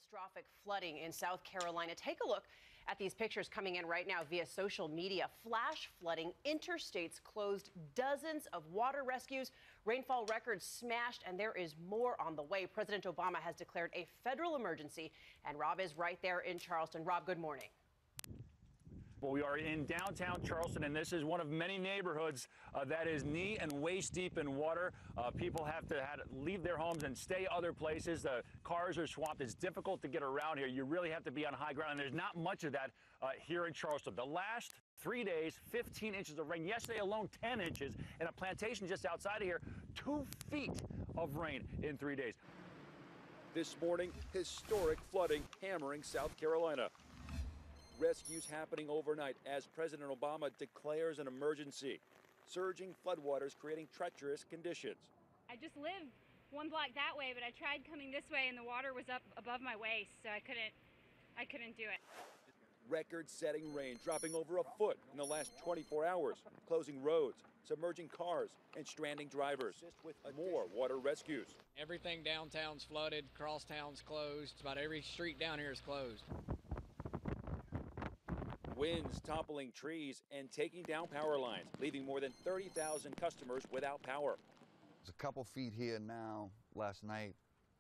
Catastrophic flooding in South Carolina. Take a look at these pictures coming in right now via social media. Flash flooding, interstates closed, dozens of water rescues, rainfall records smashed, and there is more on the way. President Obama has declared a federal emergency, and Rob is right there in Charleston. Rob, good morning. Well, we are in downtown Charleston, and this is one of many neighborhoods that is knee and waist deep in water. People have to leave their homes and stay other places. The cars are swamped. It's difficult to get around here. You really have to be on high ground, and there's not much of that here in Charleston. The last 3 days, 15 inches of rain. Yesterday alone, 10 inches. In a plantation just outside of here, 2 feet of rain in 3 days. This morning, historic flooding hammering South Carolina. Rescues happening overnight as President Obama declares an emergency. Surging floodwaters creating treacherous conditions. I just live 1 block that way, but I tried coming this way and the water was up above my waist, so I couldn't do it. Record-setting rain dropping over a foot in the last 24 hours, closing roads, submerging cars, and stranding drivers. With more water rescues. Everything downtown's flooded, crosstown's closed, about every street down here is closed. Winds toppling trees and taking down power lines, leaving more than 30,000 customers without power. It's a couple feet here now. Last night,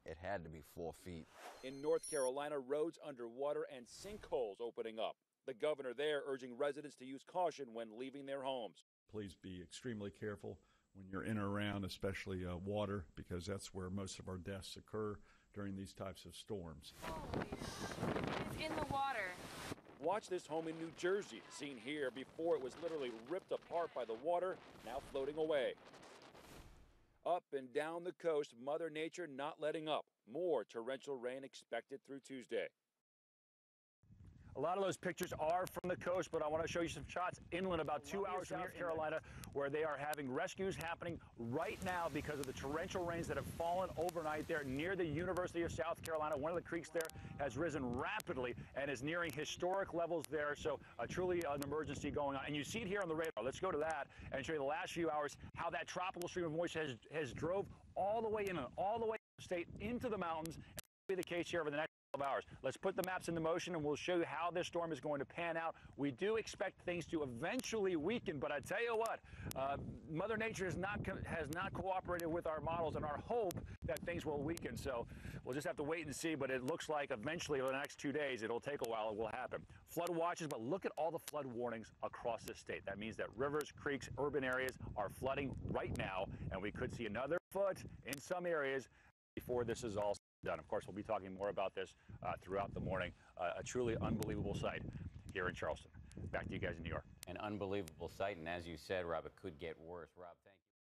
it had to be 4 feet. In North Carolina, roads underwater and sinkholes opening up. The governor there urging residents to use caution when leaving their homes. Please be extremely careful when you're in or around, especially water, because that's where most of our deaths occur during these types of storms. It's in the water. Watch this home in New Jersey, seen here before it was literally ripped apart by the water, now floating away. Up and down the coast, Mother Nature not letting up. More torrential rain expected through Tuesday. A lot of those pictures are from the coast, but I want to show you some shots inland about 2 hours from North Carolina, where they are having rescues happening right now because of the torrential rains that have fallen overnight there near the University of South Carolina. One of the creeks there has risen rapidly and is nearing historic levels there, so truly an emergency going on. And you see it here on the radar. Let's go to that and show you the last few hours how that tropical stream of moisture has drove all the way in and all the way state into the mountains. And that'll be the case here over the next hours. Let's put the maps into motion and we'll show you how this storm is going to pan out. We do expect things to eventually weaken, but I tell you what, Mother Nature has not cooperated with our models and our hope that things will weaken. So we'll just have to wait and see, but it looks like eventually over the next 2 days, it'll take a while, it will happen. Flood watches, but look at all the flood warnings across the state. That means that rivers, creeks, urban areas are flooding right now, and we could see another foot in some areas before this is all done. Of course, we'll be talking more about this throughout the morning. A truly unbelievable sight here in Charleston. Back to you guys in New York. An unbelievable sight, and as you said, Rob, it could get worse. Rob, thank you.